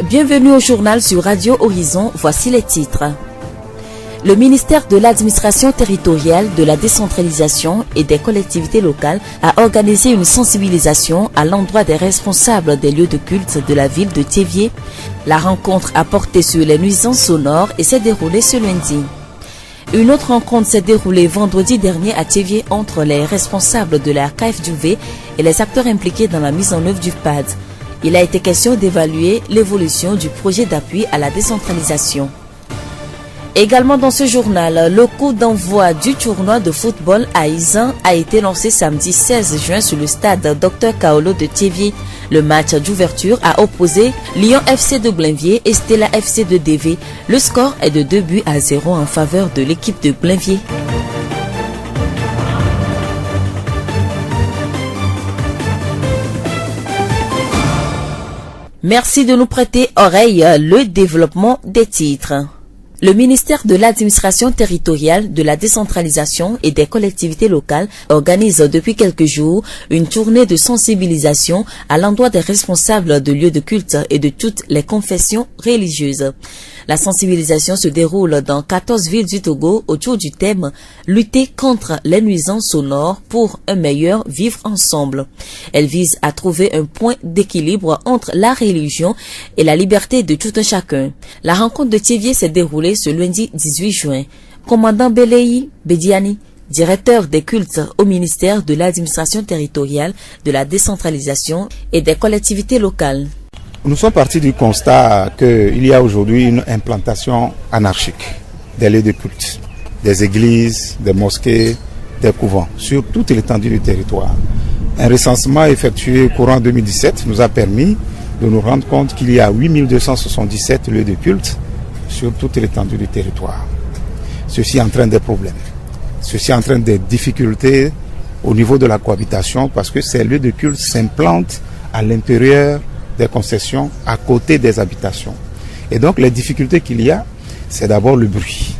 Bienvenue au journal sur Radio Horizon, voici les titres. Le ministère de l'Administration territoriale, de la décentralisation et des collectivités locales a organisé une sensibilisation à l'endroit des responsables des lieux de culte de la ville de Thiévié. La rencontre a porté sur les nuisances sonores et s'est déroulée ce lundi. Une autre rencontre s'est déroulée vendredi dernier à Thiévié entre les responsables de la KFDUV et les acteurs impliqués dans la mise en œuvre du PAD. Il a été question d'évaluer l'évolution du projet d'appui à la décentralisation. Également dans ce journal, le coup d'envoi du tournoi de football à Izan a été lancé samedi 16 juin sur le stade Dr Kaolo de Thiévié. Le match d'ouverture a opposé Lyon FC de Blainvier et Stella FC de DV. Le score est de 2-0 en faveur de l'équipe de Blainvier. Merci de nous prêter oreille, le développement des titres. Le ministère de l'Administration territoriale, de la décentralisation et des collectivités locales organise depuis quelques jours une tournée de sensibilisation à l'endroit des responsables de lieux de culte et de toutes les confessions religieuses. La sensibilisation se déroule dans 14 villes du Togo autour du thème « Lutter contre les nuisances sonores pour un meilleur vivre ensemble ». Elle vise à trouver un point d'équilibre entre la religion et la liberté de tout un chacun. La rencontre de Thiévié s'est déroulée ce lundi 18 juin. Commandant Beleyi Bediani, directeur des cultes au ministère de l'Administration territoriale, de la décentralisation et des collectivités locales. Nous sommes partis du constat qu'il y a aujourd'hui une implantation anarchique des lieux de culte, des églises, des mosquées, des couvents, sur toute l'étendue du territoire. Un recensement effectué courant 2017 nous a permis de nous rendre compte qu'il y a 8277 lieux de culte sur toute l'étendue du territoire. Ceci entraîne des problèmes. Ceci entraîne des difficultés au niveau de la cohabitation parce que ces lieux de culte s'implantent à l'intérieur des concessions, à côté des habitations. Et donc les difficultés qu'il y a, c'est d'abord le bruit,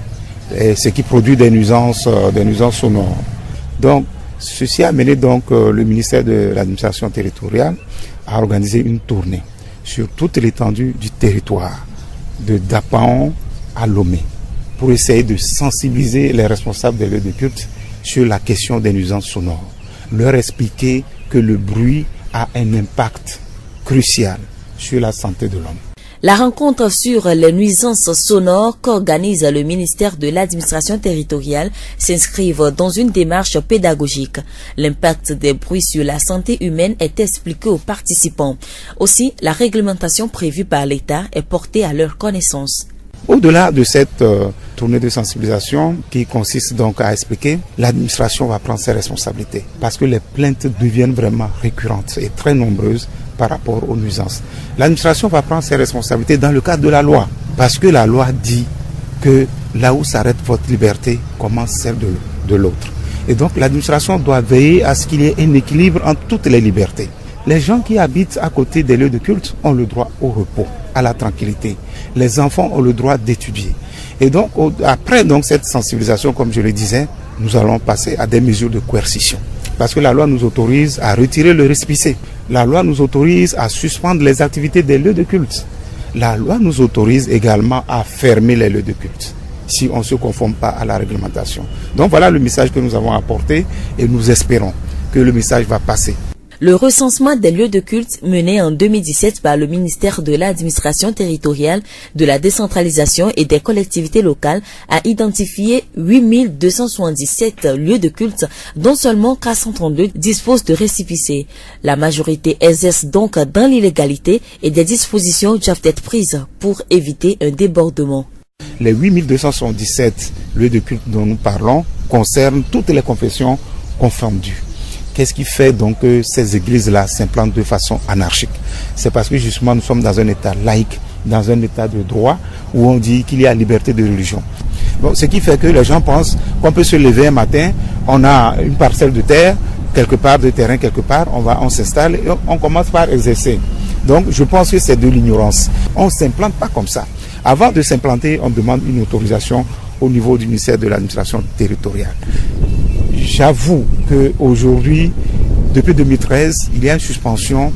et ce qui produit des nuisances sonores. Donc ceci a amené donc le ministère de l'Administration territoriale à organiser une tournée sur toute l'étendue du territoire, de Dapaon à Lomé, pour essayer de sensibiliser les responsables des lieux de culte sur la question des nuisances sonores. Leur expliquer que le bruit a un impact crucial sur la santé de l'homme. La rencontre sur les nuisances sonores qu'organise le ministère de l'Administration territoriale s'inscrivent dans une démarche pédagogique. L'impact des bruits sur la santé humaine est expliqué aux participants. Aussi, la réglementation prévue par l'État est portée à leur connaissance. Au-delà de cette tournée de sensibilisation qui consiste donc à expliquer, l'administration va prendre ses responsabilités parce que les plaintes deviennent vraiment récurrentes et très nombreuses par rapport aux nuisances. L'administration va prendre ses responsabilités dans le cadre de la loi parce que la loi dit que là où s'arrête votre liberté commence celle de l'autre. Et donc l'administration doit veiller à ce qu'il y ait un équilibre entre toutes les libertés. Les gens qui habitent à côté des lieux de culte ont le droit au repos, à la tranquillité. Les enfants ont le droit d'étudier. Et donc, après donc, cette sensibilisation, comme je le disais, nous allons passer à des mesures de coercition. Parce que la loi nous autorise à retirer le récépissé. La loi nous autorise à suspendre les activités des lieux de culte. La loi nous autorise également à fermer les lieux de culte si on ne se conforme pas à la réglementation. Donc voilà le message que nous avons apporté et nous espérons que le message va passer. Le recensement des lieux de culte mené en 2017 par le ministère de l'Administration territoriale, de la décentralisation et des collectivités locales a identifié 8277 lieux de culte, dont seulement 432 disposent de récépissé. La majorité exerce donc dans l'illégalité et des dispositions doivent être prises pour éviter un débordement. Les 8277 lieux de culte dont nous parlons concernent toutes les confessions confondues. Qu'est-ce qui fait donc que ces églises-là s'implantent de façon anarchique? C'est parce que justement nous sommes dans un état laïque, dans un état de droit où on dit qu'il y a liberté de religion. Bon, ce qui fait que les gens pensent qu'on peut se lever un matin, on a une parcelle de terre, quelque part, de terrain quelque part, on s'installe et on commence par exercer. Donc je pense que c'est de l'ignorance. On ne s'implante pas comme ça. Avant de s'implanter, on demande une autorisation au niveau du ministère de l'Administration territoriale. J'avoue qu'aujourd'hui, depuis 2013, il y a une suspension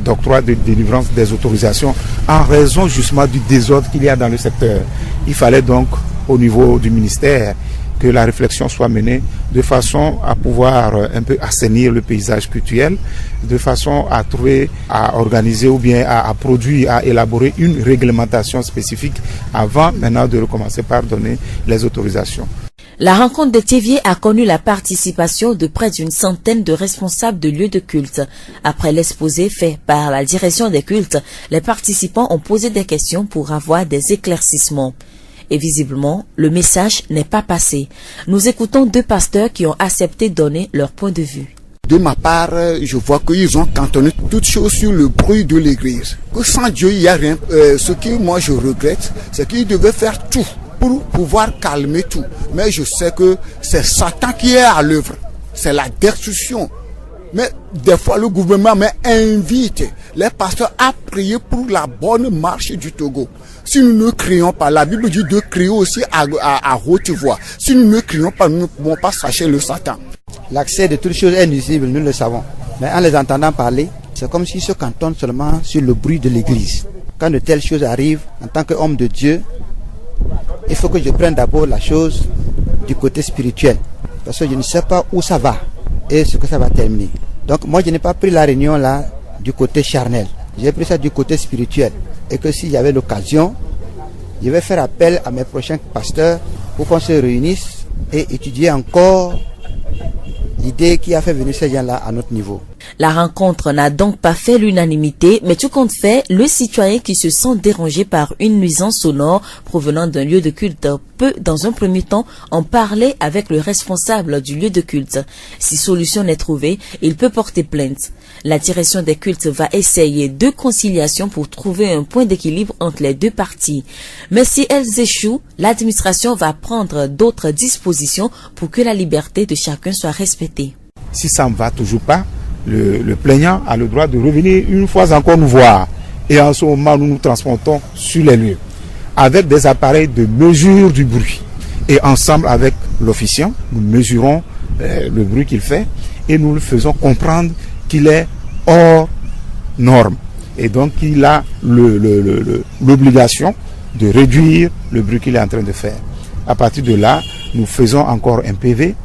d'octroi de délivrance des autorisations en raison justement du désordre qu'il y a dans le secteur. Il fallait donc au niveau du ministère que la réflexion soit menée de façon à pouvoir un peu assainir le paysage culturel, de façon à trouver, à organiser ou bien à produire, à élaborer une réglementation spécifique avant maintenant de recommencer par donner les autorisations. La rencontre de Thiévié a connu la participation de près d'une centaine de responsables de lieux de culte. Après l'exposé fait par la direction des cultes, les participants ont posé des questions pour avoir des éclaircissements. Et visiblement, le message n'est pas passé. Nous écoutons deux pasteurs qui ont accepté de donner leur point de vue. De ma part, je vois qu'ils ont cantonné toutes choses sur le bruit de l'église. Que sans Dieu, il n'y a rien. Ce que moi je regrette, c'est qu'ils devaient faire tout pour pouvoir calmer tout. Mais je sais que c'est Satan qui est à l'œuvre. C'est la destruction. Mais des fois, le gouvernement invite les pasteurs à prier pour la bonne marche du Togo. Si nous ne crions pas, la Bible dit de crier aussi à haute voix. Si nous ne crions pas, nous ne pouvons pas sacher le Satan. L'accès de toutes choses est nuisible, nous le savons. Mais en les entendant parler, c'est comme s'ils se cantonnent seulement sur le bruit de l'église. Quand de telles choses arrivent, en tant qu'homme de Dieu, il faut que je prenne d'abord la chose du côté spirituel. Parce que je ne sais pas où ça va et ce que ça va terminer. Donc moi, je n'ai pas pris la réunion là du côté charnel. J'ai pris ça du côté spirituel. Et que s'il y avait l'occasion, je vais faire appel à mes prochains pasteurs pour qu'on se réunisse et étudier encore l'idée qui a fait venir ces gens-là à notre niveau. La rencontre n'a donc pas fait l'unanimité, mais tout compte fait, le citoyen qui se sent dérangé par une nuisance sonore provenant d'un lieu de culte peut, dans un premier temps, en parler avec le responsable du lieu de culte. Si solution n'est trouvée, il peut porter plainte. La direction des cultes va essayer deux conciliations pour trouver un point d'équilibre entre les deux parties. Mais si elles échouent, l'administration va prendre d'autres dispositions pour que la liberté de chacun soit respectée. Si ça ne va toujours pas, le plaignant a le droit de revenir une fois encore nous voir. Et en ce moment, nous nous transportons sur les lieux avec des appareils de mesure du bruit. Et ensemble avec l'officiant, nous mesurons le bruit qu'il fait et nous le faisons comprendre qu'il est hors norme. Et donc, il a l'obligation de réduire le bruit qu'il est en train de faire. À partir de là, nous faisons encore un PV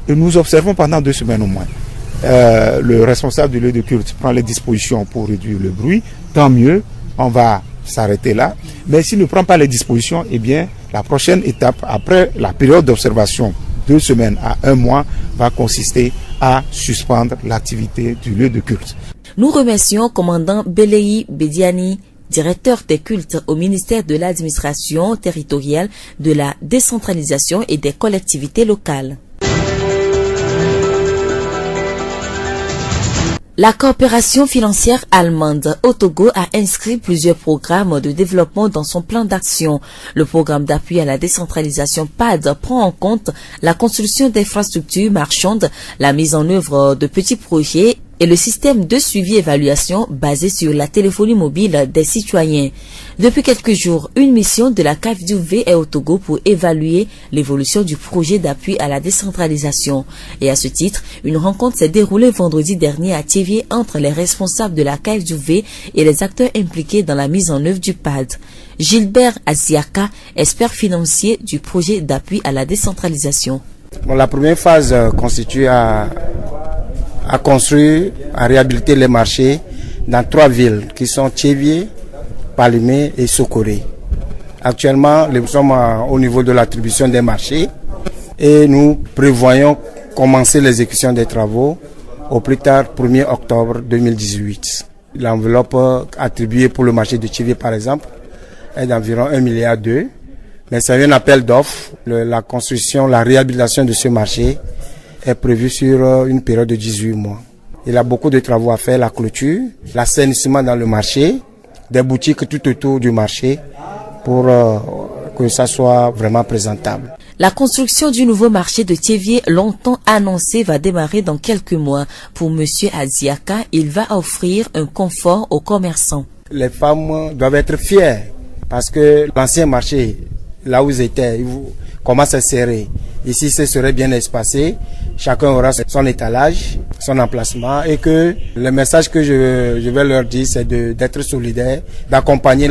et nous observons pendant 2 semaines au moins. Le responsable du lieu de culte prend les dispositions pour réduire le bruit, tant mieux, on va s'arrêter là. Mais s'il ne prend pas les dispositions, eh bien, la prochaine étape, après la période d'observation, 2 semaines à 1 mois, va consister à suspendre l'activité du lieu de culte. Nous remercions commandant Beleyi Bediani, directeur des cultes au ministère de l'administration territoriale, de la décentralisation et des collectivités locales. La coopération financière allemande au Togo a inscrit plusieurs programmes de développement dans son plan d'action. Le programme d'appui à la décentralisation PAD prend en compte la construction d'infrastructures marchandes, la mise en œuvre de petits projets et le système de suivi-évaluation basé sur la téléphonie mobile des citoyens. Depuis quelques jours, une mission de la KFDV est au Togo pour évaluer l'évolution du projet d'appui à la décentralisation. Et à ce titre, une rencontre s'est déroulée vendredi dernier à Thiévié entre les responsables de la KFDV et les acteurs impliqués dans la mise en œuvre du PAD. Gilbert Aziaka, expert financier du projet d'appui à la décentralisation. La première phase constitue à construire, à réhabiliter les marchés dans 3 villes qui sont Thiévié, Palimé et Sokoré. Actuellement, nous sommes au niveau de l'attribution des marchés et nous prévoyons commencer l'exécution des travaux au plus tard 1er octobre 2018. L'enveloppe attribuée pour le marché de Thiévié, par exemple, est d'environ 1,2 milliard. Mais c'est un appel d'offres. La construction, la réhabilitation de ce marché est prévu sur une période de 18 mois. Il y a beaucoup de travaux à faire, la clôture, l'assainissement dans le marché, des boutiques tout autour du marché pour que ça soit vraiment présentable. La construction du nouveau marché de Thiévié, longtemps annoncé, va démarrer dans quelques mois. Pour M. Aziaka, il va offrir un confort aux commerçants. Les femmes doivent être fières parce que l'ancien marché, là où ils étaient, comment c'est serré. Ici, ce serait bien espacé. Chacun aura son étalage, son emplacement, et que le message que je vais leur dire, c'est d'être solidaire, d'accompagner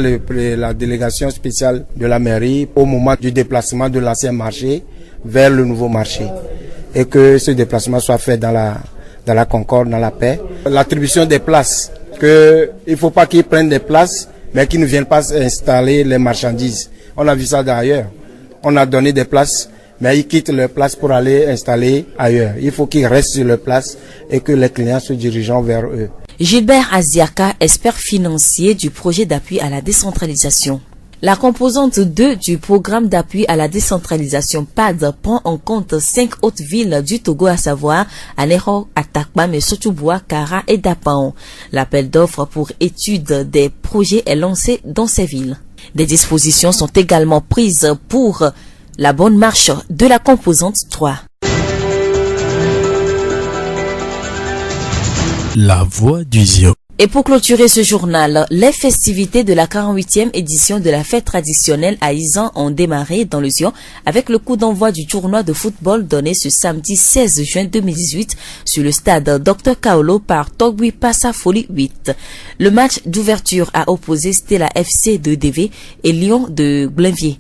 la délégation spéciale de la mairie au moment du déplacement de l'ancien marché vers le nouveau marché. Et que ce déplacement soit fait dans la concorde, dans la paix. L'attribution des places, il ne faut pas qu'ils prennent des places, mais qu'ils ne viennent pas installer les marchandises. On a vu ça d'ailleurs. On a donné des places, mais ils quittent leurs places pour aller installer ailleurs. Il faut qu'ils restent sur leurs places et que les clients se dirigent vers eux. Gilbert Aziaka, expert financier du projet d'appui à la décentralisation. La composante 2 du programme d'appui à la décentralisation PAD prend en compte 5 autres villes du Togo, à savoir Anéro, Atakpam, Sotouboua, Kara et Dapaon. L'appel d'offres pour étude des projets est lancé dans ces villes. Des dispositions sont également prises pour la bonne marche de la composante 3. La voix du Zio. Et pour clôturer ce journal, les festivités de la 48e édition de la fête traditionnelle à Izan ont démarré dans le Zion avec le coup d'envoi du tournoi de football donné ce samedi 16 juin 2018 sur le stade Dr Kaolo par Togui Passa Foli 8. Le match d'ouverture a opposé Stella FC de DV et Lyon de Blainvier.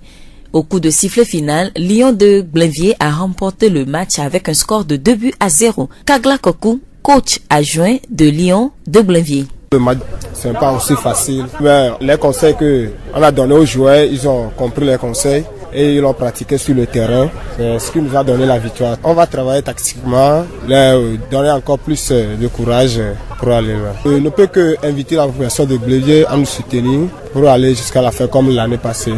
Au coup de sifflet final, Lyon de Blainvier a remporté le match avec un score de 2-0. Kagla Koku, coach adjoint de Lyon de Blainvier. Le match, c'est pas aussi facile, mais les conseils qu'on a donnés aux joueurs, ils ont compris les conseils et ils l'ont pratiqué sur le terrain. C'est ce qui nous a donné la victoire. On va travailler tactiquement, leur donner encore plus de courage pour aller loin. Je ne peux que inviter la population de Blainvier à nous soutenir pour aller jusqu'à la fin comme l'année passée.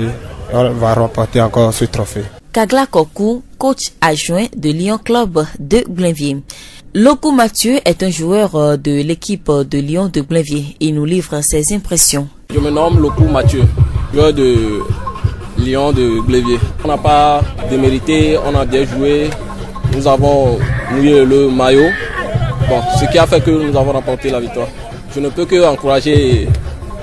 On va remporter encore ce trophée. Kagla Koku, coach adjoint de Lyon Club de Blainvier. Loku Mathieu est un joueur de l'équipe de Lyon de Blainvier. Il nous livre ses impressions. Je me nomme Loku Mathieu, joueur de Lyon de Blainvier. On n'a pas démérité, on a bien joué. Nous avons mouillé le maillot. Bon, ce qui a fait que nous avons remporté la victoire. Je ne peux que encourager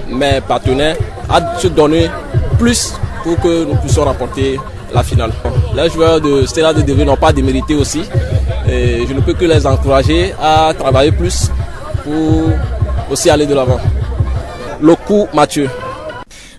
mes partenaires à se donner plus pour que nous puissions remporter la finale. Les joueurs de Stella de DV n'ont pas démérité aussi. Et je ne peux que les encourager à travailler plus pour aussi aller de l'avant. Loku Mathieu.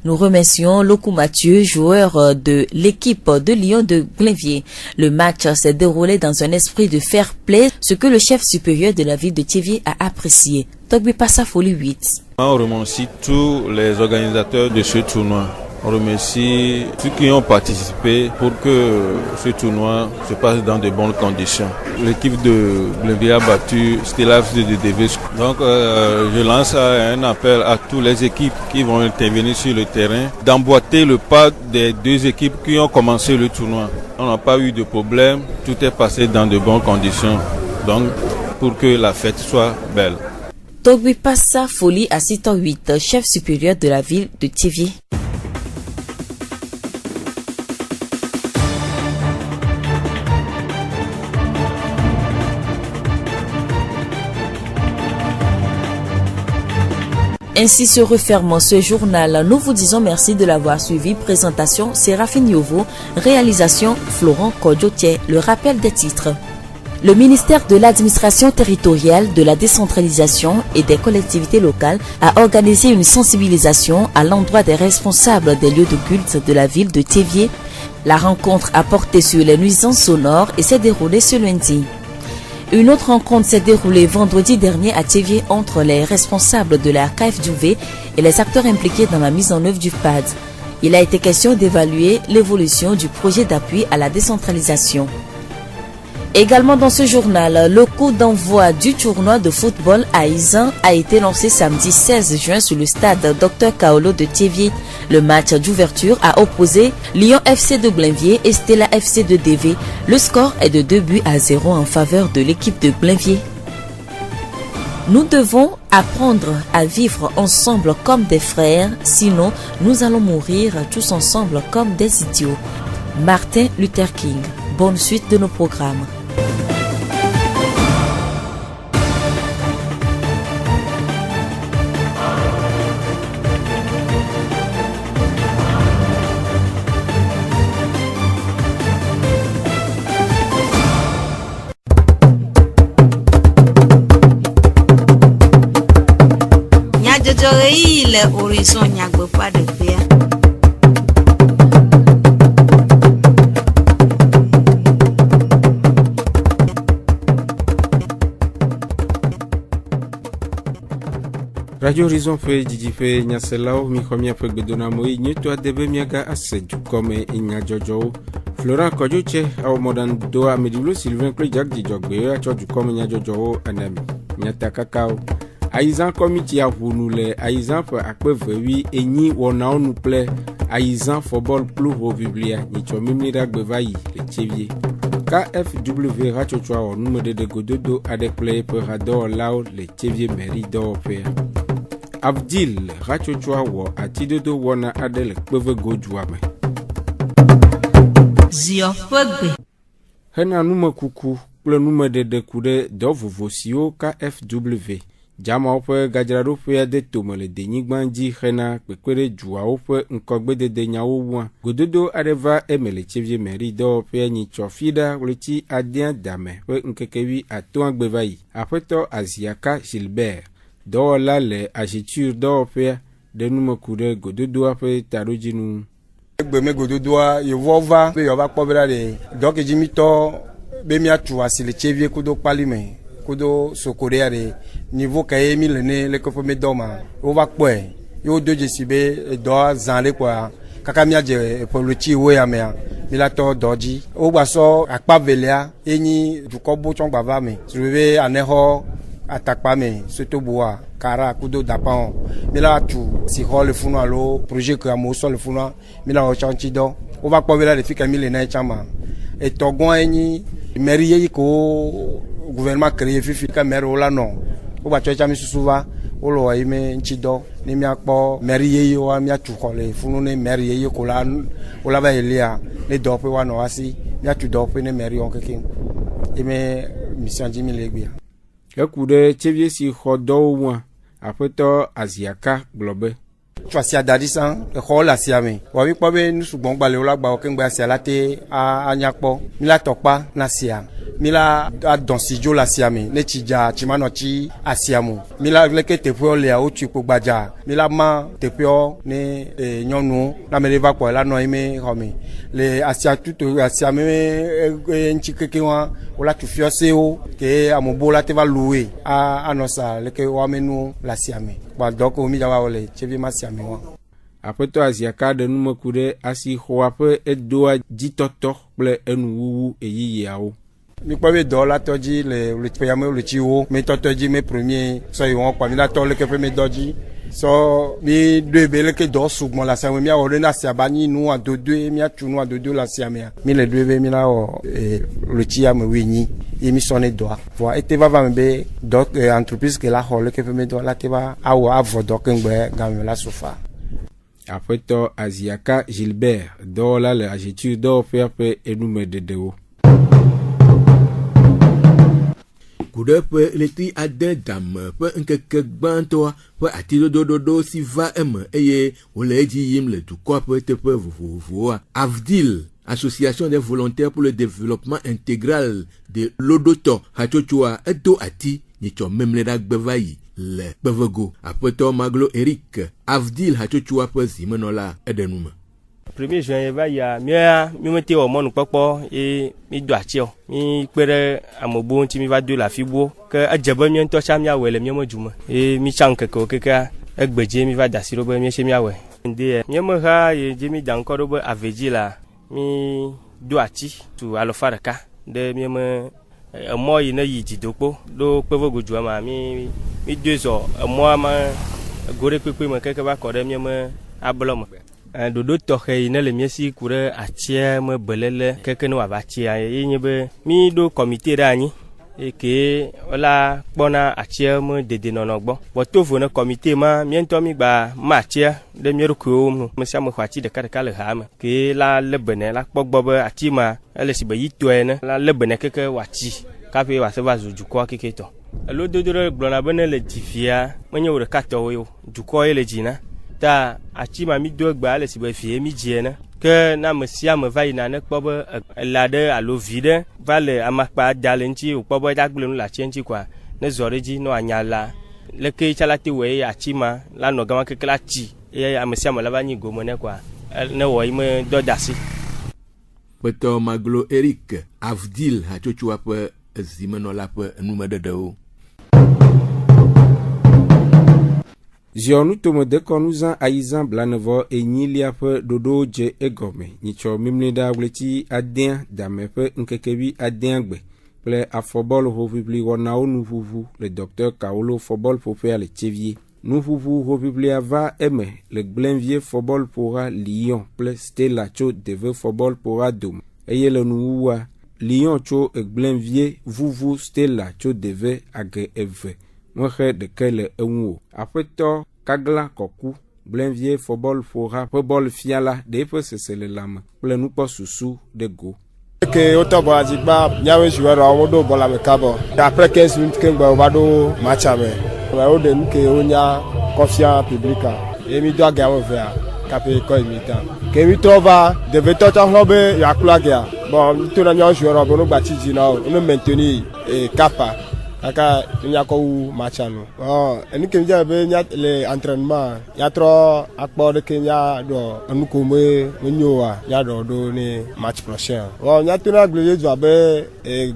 Nous remercions Loku Mathieu, joueur de l'équipe de Lyon de Blainvier. Le match s'est déroulé dans un esprit de fair play, ce que le chef supérieur de la ville de Thiévié a apprécié. Togbi Passa Foli 8. On remercie tous les organisateurs de ce tournoi. On remercie ceux qui ont participé pour que ce tournoi se passe dans de bonnes conditions. L'équipe de Blainvier a battu Stella de DV. Donc je lance un appel à toutes les équipes qui vont intervenir sur le terrain d'emboîter le pas des deux équipes qui ont commencé le tournoi. On n'a pas eu de problème, tout est passé dans de bonnes conditions. Donc pour que la fête soit belle. Togbi Passa Foli à 6h08, chef supérieur de la ville de Thiévié. Ainsi se refermant ce journal, nous vous disons merci de l'avoir suivi. Présentation Séraphine Yovo, réalisation Florent Kodjotier. Le rappel des titres. Le ministère de l'administration territoriale, de la décentralisation et des collectivités locales a organisé une sensibilisation à l'endroit des responsables des lieux de culte de la ville de Thiévié. La rencontre a porté sur les nuisances sonores et s'est déroulée ce lundi. Une autre rencontre s'est déroulée vendredi dernier à Thiévié entre les responsables de la KFDUV et les acteurs impliqués dans la mise en œuvre du PAD. Il a été question d'évaluer l'évolution du projet d'appui à la décentralisation. Également dans ce journal, le coup d'envoi du tournoi de football à Izan a été lancé samedi 16 juin sur le stade Dr Kaolo de Thiévié. Le match d'ouverture a opposé Lyon FC de Blainvier et Stella FC de DV. Le score est de 2-0 en faveur de l'équipe de Blainvier. Nous devons apprendre à vivre ensemble comme des frères, sinon nous allons mourir tous ensemble comme des idiots. Martin Luther King. Bonne suite de nos programmes. le horizon nyagbe pas de pea. Radio Horizon fe Didi fe Nyaselao mi khomia fe gbedona moi nyeto adebe miaga aseju comme inya jojo Florent Kodjoche au modan do amedilo Sylvain Klejak di jogbe a choju comme inya jojo anami nyata kakao aizan committee a vunule aizan fe akpeve wi enyi wona onu ple aizan football club au biblia ni chomimni dagbevayi le chevie KFW rachochwa o numede de gododo adekple pe rador lao le chevie mairie d'Opéa Avdil rachochwa wo atidodo wona adele kpeve gojuame Zio fegbe hena nume kuku kple numede de kude do vovosio KFW Jama ope gadrado pe de tomele de nyigbanji hena kpekpere jua ope nkogbe de nyawo wa gododo areva emele chevie mairie d'Opéa ni chofida wleti adien dame pe nkekewi ato agbevayi apeto Aziaka Gilbert do la le agiture d'Opéa de nume kude gododo ape tarojinu Gbeme gododo yevova pe yova kpobera de donc jimito be mi atu asile chevie kudo palime kudo sokorea de niveau kaye mi lene le ko me doma o va kpoe yo doje sibe do zanle kwa kaka mi aje poluchi wo ya me mi la to doji o gba so akpavelia enyi dukobo chongba va me sube aneho atakpa me soto boa kara kudo dapan mi la tu si hol funu alo projet que amo so le funu mi la o chanti do o va kpobela de fika mi le na chama e togon enyi mairie yi ko gouvernement créé fifi ka maire ola non o ba chocha mi susuva o lo yi me nchido ni mi akpo mairie yi o mi atu ko le funu ne mairie yi ko la o la ba elia le do pe wa no asi mi atu do pe ne mairie on keke e me mission ji mi legbia ekude chevie si khodo wa apeto Aziaka globe Choisia dadisan e khola siame wa wi pobe nu sugbon gbale o la gba o ke ngba sia late anyakpo mi la tokpa na sia mila adonsijo la siame ne chija chimano chi asiamu mila leke tepio le o chi pogbaja mila ma tepio ne nyonu na meleva ko la no ime homi le asia tuto asiame nchikeke wa ola tufiose o ke amobola te va louer a anosa leke wa menu la siame ba doko mi jawa ole chevi ma siame wa apeto Aziaka de nume kude asi hoape edoa jitoto ple enuwu eyiyawo mi pobe do la toji le peyame le chiwo mi totoji me premier so yon kwa mi la to le ke premier doji so mi de bele ke do sugmo la sa mi a ore na sia bani nu a dodo mi a tunu a dodo la sia mi le dwe mi la o le chia me winyi e mi sonne do vo ete va me do entreprise ke la hole ke premier do la te va awo avo do ke ngbe gam la sofa apeto Aziaka Gilbert do la le agiture d'Opéa pe enume de deo Kudepe leti ade dame pe nkeke gbanto pe atidododo si va eye oleji yim le dukwa pe tepe vovovoa Avdil Association des volontaires pour le développement intégral de l'Odoto hachochua edo ati nicho memle dagbevayi le bevego apeto Maglo Eric Avdil hachochua pe zimenola edenuma 1er juin va ya mi mete o monu popo e mi do atio mi pere amobo nti mi va do la fibo ke ajebe mi nto cha mi awele mi mo juma e mi chanke ko keka egbeje mi va dasiro be mi she mi awe nde mi mo ha ye je mi dan ko do be aveji la mi do ati tu alofaraka de mi mo mo yi na yi jidopo do pevo goju ma mi 2 ans mo ma gore pepe mo keke ba ko de mi mo ablom dodo toxe ine le miesi kure atia me belele keke no abatia yenye be mi do comité ranyi eke ola kpona atia me dede nonogbo botovo na comité ma miento mi gba ma atia de mi ruko mu me sia me khati de kare kale ha me ke la lebene la kpogbo be atima ele si be yito ene la lebene keke wati kape wa se va zu ko keke to lo dodoro glona bene le tifia menye wure kato yo duko ele jina ta achima mi do gba le si be fie mi jena ke na mesia me va ina ne kpobe la de alo vide va le amakpa dalenti o kpobe dagbelu la chenchi kwa ne zoreji no anyala le ke chala te we ya chi ma la no gama ke kla chi e amesia mo la ba ni go mo ne kwa ne wo ime do dasi Peto Maglo Eric Avdil ha chochu apa zimeno la pe numede do Zionu tomo de konuzan aizan blanevo e nyilia pe dodo je egome. Nicho mimnida wleti adien dame pe nkekebi adien gbe. Ple a fobol hovibli wanao nuvuvu le docteur Kaolo fobol popé le Tchevier. Nuvuvu hovibli ava eme le glenvier fobol pora Lyon ple Stella cho deve fobol pora dom. Eye le nuwa Lyon cho e glenvier vuvu Stella cho deve age eve. Mwenche de kele enwo. Apeto kagla koku blenvier fobol fora fobol fiala de pe se le lame. Ple nou po susu de go. Que autant pour Azigba, il y a un joueur à Odo Bola Cabo. Après 15 minutes, que Bado match avec. On de nous que on a confiance publique. Et mi doit gagner vers capé quoi imitant. Que mi trouve de veto en robe ya kulaga. Bon, tout le joueur bon nous bâti dina, on maintenir et capa. Aka nya ko match anu. Bon, eni ke nja be nya le entraînement. Ya tro akpo de Kenya do anu ko me nyoa ya do ni match prochain. Bon, nya tuna gleye jo be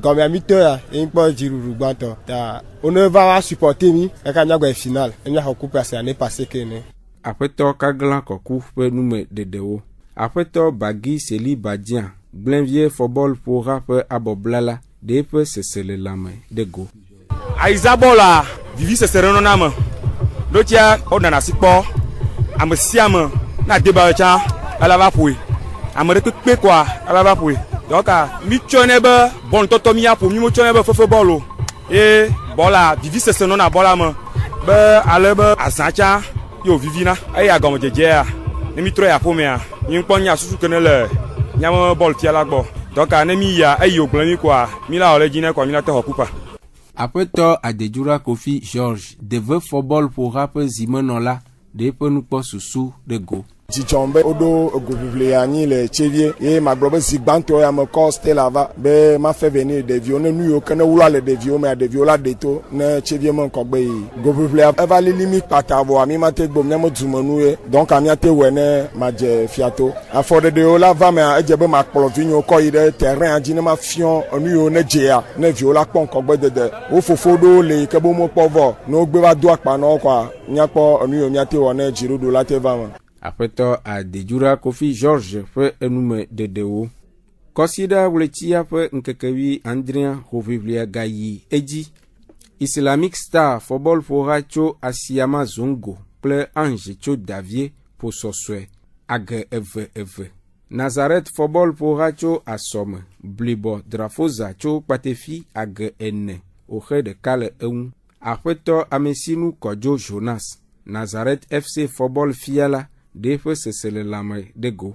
gomi amito ya inpo jiruru gbanto. Ta on va supporter mi aka nya go final. Nya ho coupe ase année passée kene. Apeto kagla koku pe nume dedewo. Apeto bagi seli badian. Blenvier football pour rap aboblala. De pe se le lame de go. Aizabola vivi se sereno nama dotia odana sikpo amesiam na deba cha ala va poué amere pe quoi ala va poué donc mi chone be bon toto mi apo mi mo chone be fofo bolo e bola vivi se sereno na bola mo be ale be asancha yo vivi na e agom jeje a ni mi tro ya po me a ni npo nya susu kenele nyam bol ti ala gbo donc ne mi ya e yo plan mi quoi mi la ole jine ko mi la te hokupa. Apeto Adejura Kofi George deve football pour rap zimenola de pe nou po susu de go. Jichombe odo ogobivle ani le Tchevier et ma globe zigbanto ya me coste lava be ma fait venir des vieux ne nous aucun oula le des vieux mais des vieux là de to ne Tchevier mon kogbe gobivle eva li limite patavo ami ma te bom ne mo zumonu donc amia te wene ma je fiato afode de ola va me ejebe ma plovinho ko ide terrain adine ma fion onu ne jea ne vieux là pon kogbe de o fofodo le kebo mo povo no gbe wa do apa no kwa nyapo onu mi ate wona jirudo la te va. Apeto Adejura Kofi George fe enume dedeo. Kosida wletia fe nkekewi Andrian Hovivlia Gayi Eji. Islamic Star football fora cho Asiama Zongo ple Ange cho Davier po soswe age eve. Nazareth football fora cho Asome Blibo Drafoza cho Patefi age ene ohe de kale eun. Apeto Amesinu Kojo Jonas Nazareth FC football fiala de fe se le lame de go.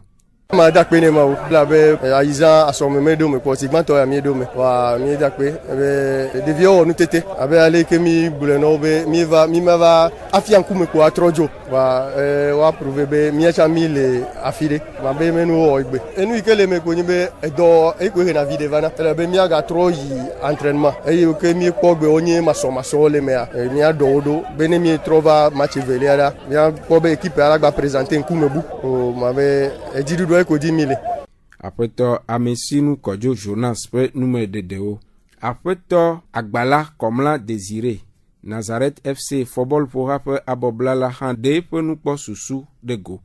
Ma dakpe ne ma la be aiza asome me do me posigman to ya mi do me wa mi dakpe be de vieux nous tete abe ale ke mi buleno be mi va afian ku me ko atrojo wa prouver be mi cha mi le afide ma be me no ogbe enu ikele me ko ni be do e ko na vide vana be mi aga tro yi entraînement e ke mi ko gbe onye maso le me mi do be ne mi trova match veliara mi ko be équipe ala gba présenter ku me bu o ma be ejidu Apeto Amesinu Kojo Jonas pe nume dedeo. Apeto Agbala Komla Désiré Nazareth FC football pour rap aboblala han de pe nou po susu de go.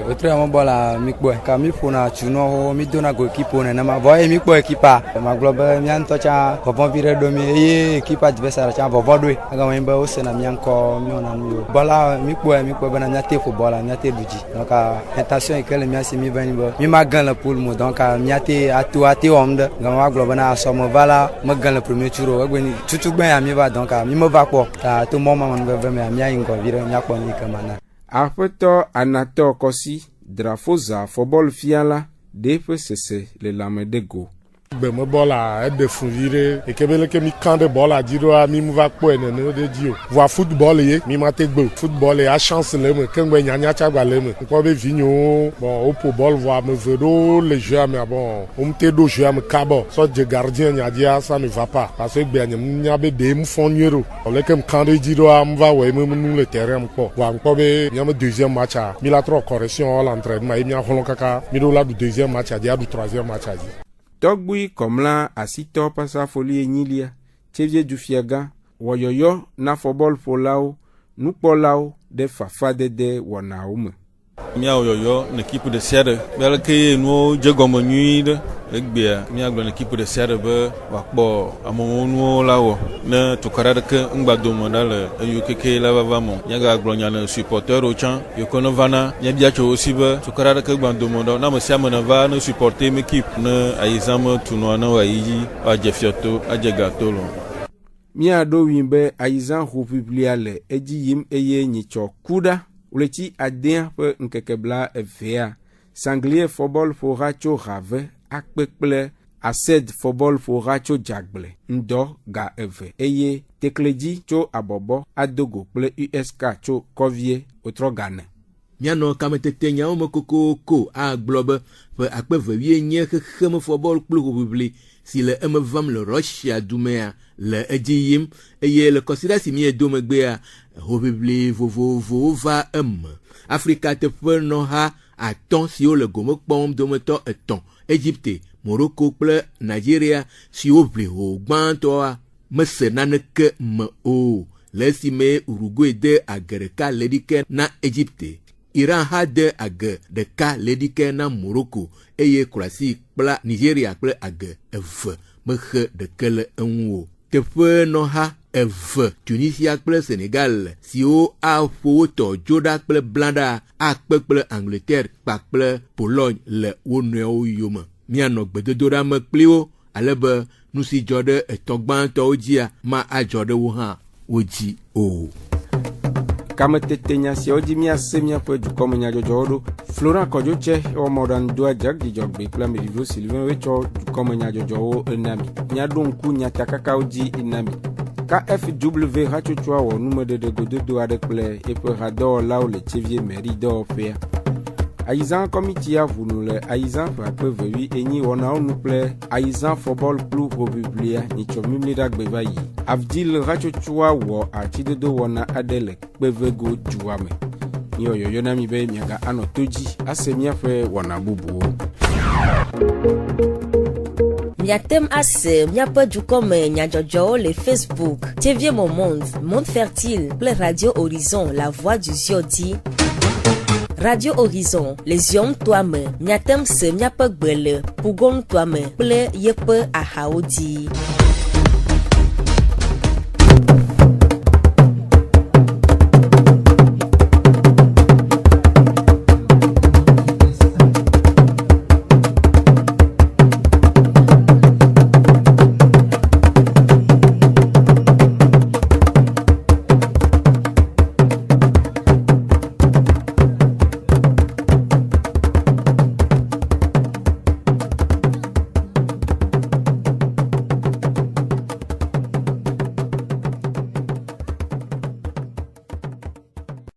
Otre amo bola mikbo ka mi fona chuno mi dona go equipo na ma boy mikbo equipa ma globe mi anto cha ko bon vire do mi e equipa adversaire cha bobo do aga mo imba osena mi anko mi ona mi bola mikbo bana nyate football nyate duji donc intention ikele mi asi mi bani bo mi ma gan la poule mo donc nyate atu omde ga globe na so mo vala ma gan le premier tour agweni tutu gben ya mi ba donc mi mo va ko ta to mo ma mon be me mi aingo vire mi akpo mi kamana. Apeto Anato Kosi Drafoza football fiala de fe se le lame de go. Beme bola de funvire et kebele ke mi kande bola diro a mi mva ko enene de dio. Voir football ye mi mate gbo. Football e a chance le me kengbe nyanya cha gba le me. Ko be vigno bon au pour ball voir me vedo les jeux mais bon on me te do jeu me kabo. So de gardien nya dia ça ne va pas parce que be nya be de mu fonnyero. Le kem kande diro a mva we me nu le terrain ko. Wa ko be nya me deuxième match a. Mi la trop correction à l'entraînement et mi a holon kaka. Mi do la du deuxième match a dia du troisième match a. Togboui comme là asito pasa folie enyilia chevie du fiaga woyoyo na football folao nukpolao de fafa de wanaume mia woyoyo na équipe de serre belke no jegomo nuide egbia mia glo na équipe de serre be wakbo amono lawo na tukara de ngbado monal yukeke la vamo nyaga glo nyana supporter au champ yokono vana nyabia cho aussi be tukara de gbando mondo na mosiama na va na supporter l'équipe na aizama tunwa na waiji ajefioto ajegatolo mia do wimbe aizan republiale eji yim eye nyicho kuda uleti adien pe nkekebla evea sanglier football for racho rave akpekple ased football for racho jagle ndo ga eve eye tekleji cho abobo adogo ple usk cho kovie otrogane miano kametete nyao mokoko ko a globe pe akpeve wie nye kheme football club public si le emevam le Russia dumea le ejiyim eye le considère si mi edomegbe a republic vovo va Africa te no ha aton si o le gomo pom dometo eton Egypte Morocco ple Nigeria si o ble ho gbanto a mesenaneke me o lesi me Uruguay de agereka ledike na Egypte Iran ha de age de ka ledike na Morocco eye Croatie pla Nigeria ple age eve mehe de kele enwo tefe no ha eve Tunisia ple Sénégal si o a foto joda ple blanda a ple Angleterre pa ple Pologne le woneo yoma miano gbedodora me plio alebe nusi jode etogbanto ojia ma a jode wo ha oji o kametete si oji mia semia pe du komenya jojodo Florent Kojoche o modan doa jag di jogbe plan Medivlo Sylvain wecho du komenya jojo enami nya donku nya takaka oji enami KFW hachuchwa wo nume de gododo adekple e pe rador la o le chevier mairie do fer Aizan committee a voulu le Aizan pe vewi enyi wona onu ple Aizan football club republia ni chomimli dagbeva yi Avdil rachochwa wo atidodo wona adele pevego juame ni oyoyo na mi be miaga anotoji asemia fe wona bubu Miatem ase, miape du comme Nyajojo, le Facebook, TV Mon Monde, Monde Fertile, Ple Radio Horizon, La Voix du Ziodi, Radio Horizon, Les Yom Toame, Miatem se miape gbele, Pougon Toame, Ple Yepe Ahaodi.